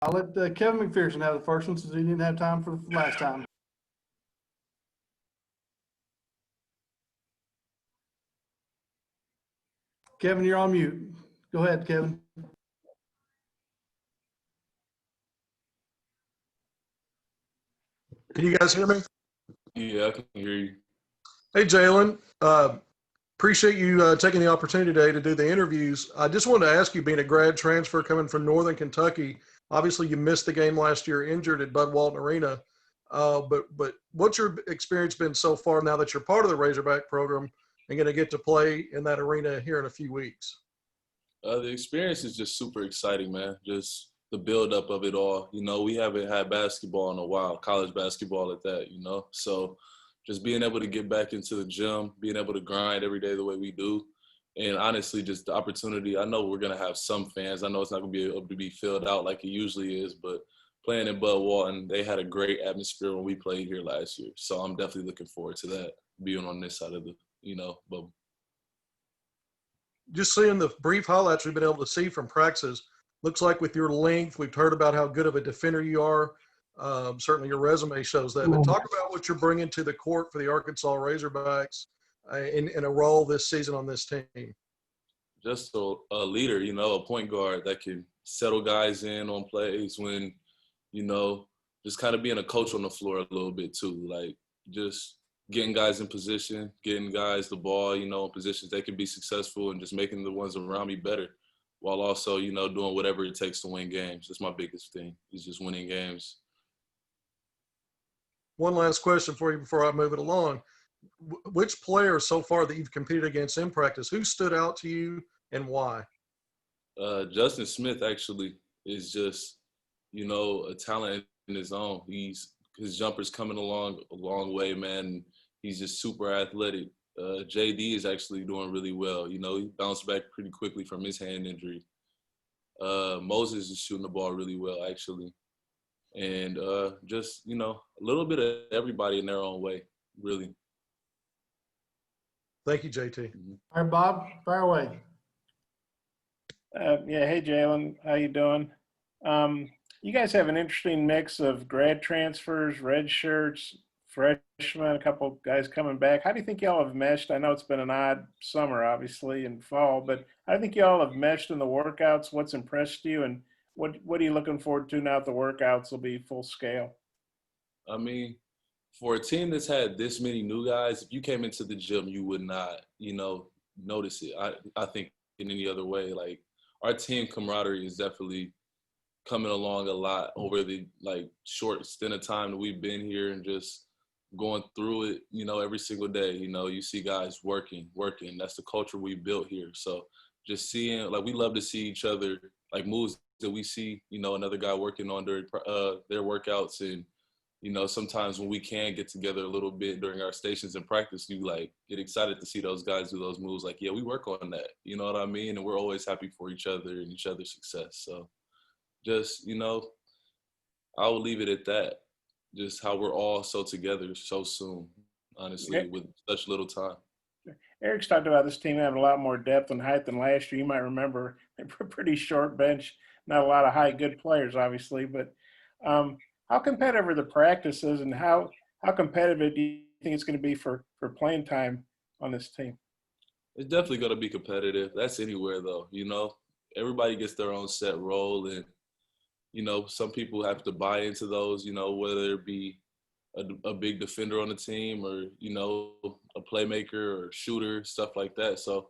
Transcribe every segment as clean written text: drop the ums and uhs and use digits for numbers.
I'll let Kevin McPherson have the first one since he didn't have time for the last time. Kevin, you're on mute. Go ahead, Kevin. Can you guys hear me? Yeah, I can hear you. Hey, Jalen. Appreciate you taking the opportunity today to do the interviews. I just wanted to ask you, being a grad transfer coming from Northern Kentucky, obviously you missed the game last year injured at Bud Walton Arena. But what's your experience been so far now that you're part of the Razorback program and going to get to play in that arena here in a few weeks? The experience is just super exciting, man. Just the buildup of it all. You know, we haven't had basketball in a while, college basketball at that, you know. So just being able to get back into the gym, being able to grind every day the way we do, and honestly just the opportunity. I know we're going to have some fans. I know it's not going to be able to be filled out like it usually is, but playing in Bud Walton, they had a great atmosphere when we played here last year. So I'm definitely looking forward to that, being on this side of the, bubble. Just seeing the brief highlights we've been able to see from practices, looks like with your length, we've heard about how good of a defender you are. Certainly your resume shows that. But talk about what you're bringing to the court for the Arkansas Razorbacks in a role this season on this team. Just a leader, a point guard that can settle guys in on plays when, just kind of being a coach on the floor a little bit too. Like just getting guys in position, getting guys the ball, in positions they can be successful and just making the ones around me better while also, doing whatever it takes to win games. That's my biggest thing, is just winning games. One last question for you before I move it along. Which players so far that you've competed against in practice, who stood out to you and why? Justin Smith actually is just, a talent in his own. His jumper's coming along a long way, man. He's just super athletic. JD is actually doing really well. He bounced back pretty quickly from his hand injury. Moses is shooting the ball really well, actually. And just, a little bit of everybody in their own way, really. Thank you, JT. All right, Bob, fire away. Hey, Jalen, how you doing? You guys have an interesting mix of grad transfers, red shirts, freshmen, a couple guys coming back. How do you think y'all have meshed? I know it's been an odd summer, obviously, and fall, but how do you think y'all have meshed in the workouts? What's impressed you, and what are you looking forward to now that the workouts will be full scale? I mean, for a team that's had this many new guys, if you came into the gym, you would not, notice it. I think in any other way. Like, our team camaraderie is definitely coming along a lot over the short stint of time that we've been here and just going through it, every single day. You see guys working. That's the culture we built here. So just seeing, we love to see each other, moves that we see, another guy working on their workouts. And, sometimes when we can get together a little bit during our stations and practice, you get excited to see those guys do those moves. Yeah, we work on that. You know what I mean? And we're always happy for each other and each other's success. So just, I will leave it at that. Just how we're all so together so soon, honestly, with such little time. Eric's talked about this team having a lot more depth and height than last year. You might remember a pretty short bench, not a lot of height, good players, obviously. But how competitive are the practices, and how competitive do you think it's going to be for playing time on this team? It's definitely going to be competitive. That's anywhere, though. Everybody gets their own set role, and some people have to buy into those, whether it be a big defender on the team or, a playmaker or shooter, stuff like that. So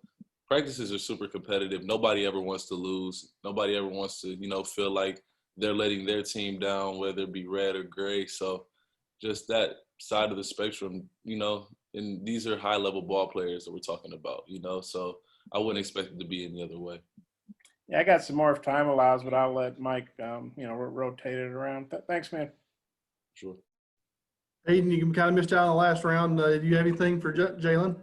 practices are super competitive. Nobody ever wants to lose. Nobody ever wants to, feel like they're letting their team down, whether it be red or gray. So just that side of the spectrum, and these are high-level ball players that we're talking about, so I wouldn't expect it to be any other way. Yeah, I got some more if time allows, but I'll let Mike, rotate it around. Thanks, man. Sure. Hayden, you kind of missed out on the last round. Do you have anything for Jalen?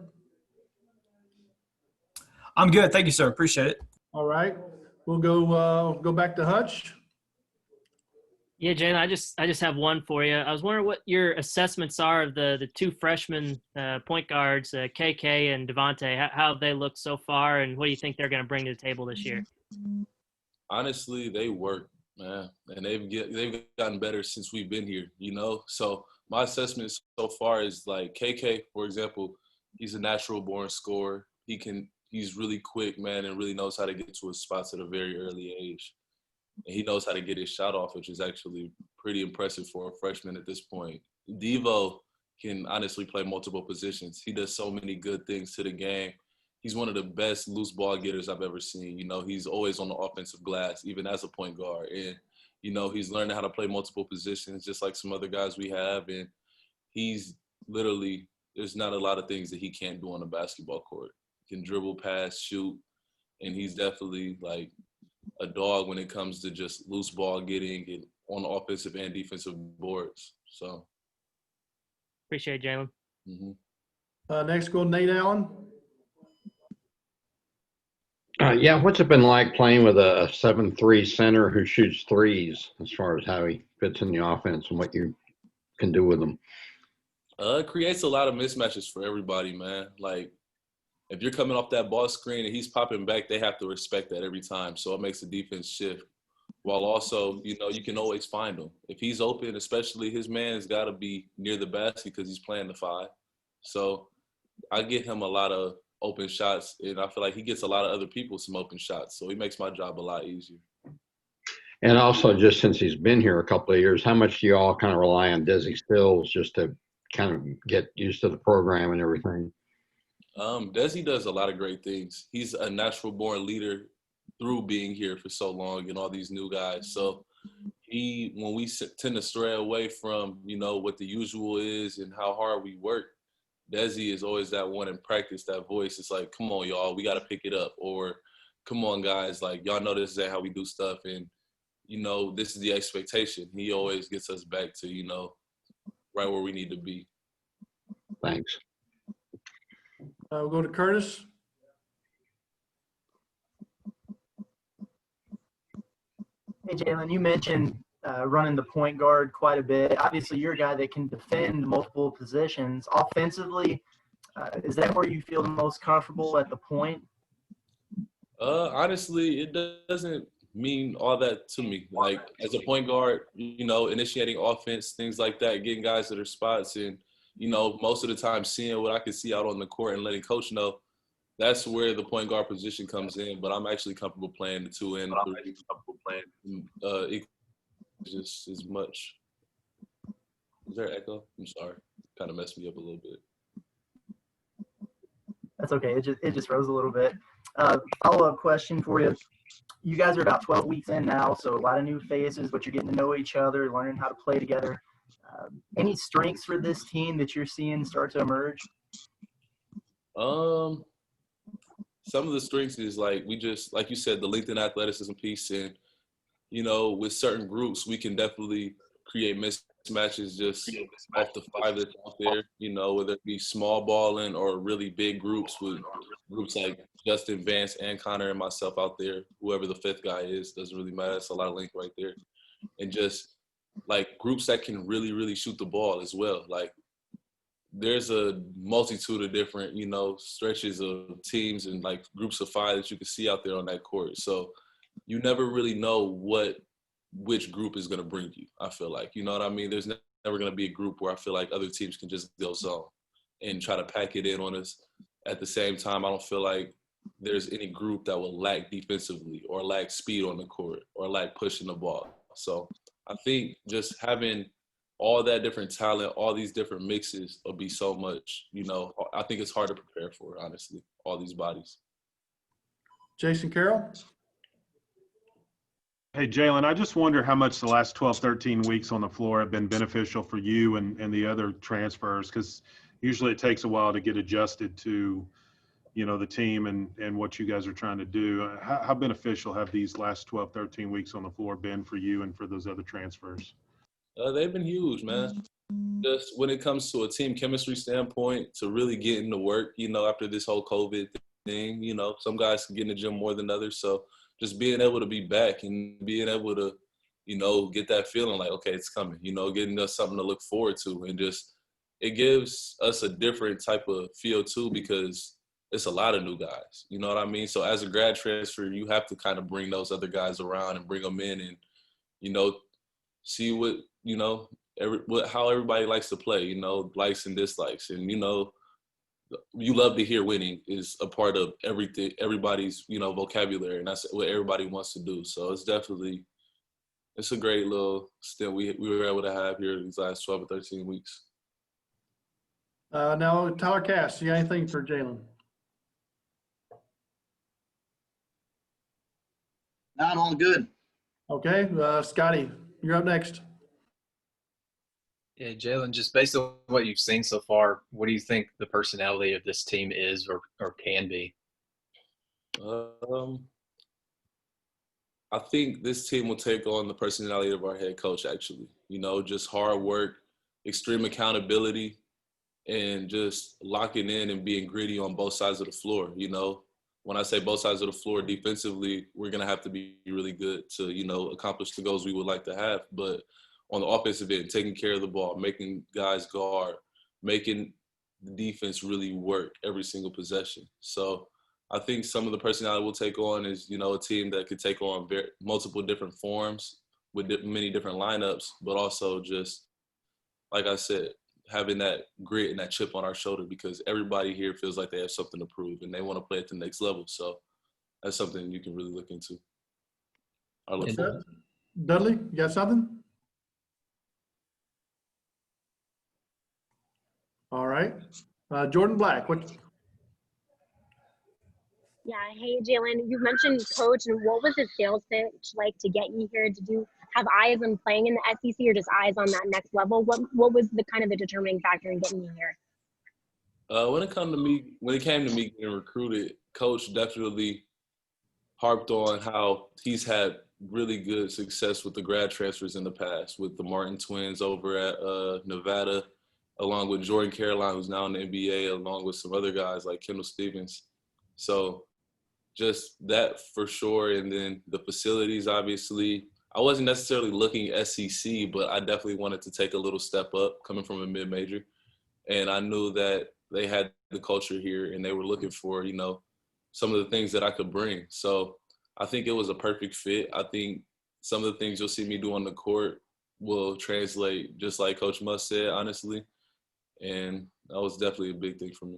I'm good. Thank you, sir. Appreciate it. All right. We'll go back to Hutch. Yeah, Jalen, I just have one for you. I was wondering what your assessments are of the two freshman point guards, KK and Devontae. How have they looked so far, and what do you think they're going to bring to the table this year? Honestly, they work Man, and they've gotten better since we've been here, So my assessment so far is like KK, for example, he's a natural born scorer. He's really quick, man, and really knows how to get to his spots at a very early age. And he knows how to get his shot off, which is actually pretty impressive for a freshman at this point. Devo can honestly play multiple positions. He does so many good things to the game. He's one of the best loose ball getters I've ever seen. He's always on the offensive glass, even as a point guard. And, he's learning how to play multiple positions, just like some other guys we have. And he's literally, there's not a lot of things that he can't do on a basketball court. He can dribble, pass, shoot. And he's definitely like a dog when it comes to just loose ball getting and on the offensive and defensive boards. So. Appreciate it, Jalen. Mm-hmm. Next, go Nate Allen. Yeah, what's it been like playing with a 7'3" center who shoots threes as far as how he fits in the offense and what you can do with him? It creates a lot of mismatches for everybody, man. Like, if you're coming off that ball screen and he's popping back, they have to respect that every time. So it makes the defense shift. While also, you can always find him. If he's open, especially his man has got to be near the basket because he's playing the 5. So I get him a lot of open shots, and I feel like he gets a lot of other people some open shots. So he makes my job a lot easier. And also, just since he's been here a couple of years, how much do you all kind of rely on Desi Stills just to kind of get used to the program and everything? Desi does a lot of great things. He's a natural born leader through being here for so long and all these new guys. So when we tend to stray away from, what the usual is and how hard we work, Desi is always that one in practice, that voice. It's like, come on, y'all, we got to pick it up. Or come on, guys, like, y'all know this is how we do stuff. And, this is the expectation. He always gets us back to, right where we need to be. Thanks. We'll go to Curtis. Hey, Jalen, you mentioned running the point guard quite a bit. Obviously, you're a guy that can defend multiple positions. Offensively, is that where you feel the most comfortable at the point? Honestly, it doesn't mean all that to me. Like, as a point guard, initiating offense, things like that, getting guys to their spots, and, most of the time seeing what I can see out on the court and letting coach know, that's where the point guard position comes in. But I'm actually comfortable playing the 2 and 3. Just as much. Is there an echo? I'm sorry. Kind of messed me up a little bit. That's okay. It just rose a little bit. Follow-up question for you. You guys are about 12 weeks in now, so a lot of new faces, but you're getting to know each other, learning how to play together. Any strengths for this team that you're seeing start to emerge? Some of the strengths is like we just, like you said, the length and athleticism piece, and with certain groups we can definitely create mismatches just off the 5 that's out there. Whether it be small balling or really big groups with groups like Justin, Vance, and Connor and myself out there. Whoever the 5th guy is, doesn't really matter. That's a lot of length right there, and just like groups that can really, really shoot the ball as well. Like, there's a multitude of different, stretches of teams and like groups of 5 that you can see out there on that court. So you never really know which group is going to bring you, I feel like. You know what I mean? There's never going to be a group where I feel like other teams can just go zone and try to pack it in on us. At the same time, I don't feel like there's any group that will lack defensively or lack speed on the court or lack pushing the ball. So I think just having all that different talent, all these different mixes will be so much, I think it's hard to prepare for, honestly, all these bodies. Jason Carroll. Hey, Jalen, I just wonder how much the last 12, 13 weeks on the floor have been beneficial for you and the other transfers, because usually it takes a while to get adjusted to, the team and what you guys are trying to do. How beneficial have these last 12, 13 weeks on the floor been for you and for those other transfers? They've been huge, man. Just when it comes to a team chemistry standpoint, to really get into work, after this whole COVID thing, some guys can get in the gym more than others. So just being able to be back and being able to, get that feeling like, okay, it's coming, getting us something to look forward to. And just, it gives us a different type of feel too, because it's a lot of new guys, you know what I mean? So as a grad transfer, you have to kind of bring those other guys around and bring them in and, you know, see what, you know, how everybody likes to play, you know, likes and dislikes. And, you know, you love to hear winning is a part of everything, everybody's, you know, vocabulary. And that's what everybody wants to do. So it's a great little stint we were able to have here these last 12 or 13 weeks. Now, Tyler Cass, you got anything for Jalen? Not all good. Okay, Scotty, you're up next. Yeah, Jalen, just based on what you've seen so far, what do you think the personality of this team is or can be? I think this team will take on the personality of our head coach, actually. You know, just hard work, extreme accountability, and just locking in and being gritty on both sides of the floor. You know, when I say both sides of the floor, defensively, we're going to have to be really good to, you know, accomplish the goals we would like to have. But on the offensive end, taking care of the ball, making guys guard, making the defense really work every single possession. So I think some of the personality we'll take on is, you know, a team that could take on multiple different forms with many different lineups, but also just, like I said, having that grit and that chip on our shoulder, because everybody here feels like they have something to prove and they want to play at the next level. So that's something you can really look into. Dudley, you got something? All right. Jordan Black, what? Yeah, hey Jalen, you mentioned coach, and what was his sales pitch like to get you here? Did you have eyes on playing in the SEC or just eyes on that next level? What was the kind of the determining factor in getting you here? When it came to me getting recruited, coach definitely harped on how he's had really good success with the grad transfers in the past, with the Martin twins over at Nevada, along with Jordan Caroline, who's now in the NBA, along with some other guys like Kendall Stevens. So just that for sure. And then the facilities, obviously. I wasn't necessarily looking SEC, but I definitely wanted to take a little step up coming from a mid-major. And I knew that they had the culture here and they were looking for, you know, some of the things that I could bring. So I think it was a perfect fit. I think some of the things you'll see me do on the court will translate just like Coach Musk said, honestly. And that was definitely a big thing for me.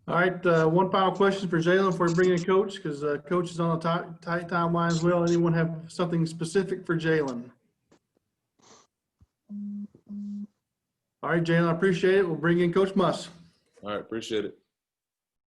All right, one final question for Jalen before we bring in Coach, because Coach is on a tight timeline as well. Anyone have something specific for Jalen? All right, Jalen, I appreciate it. We'll bring in Coach Musk. All right, appreciate it.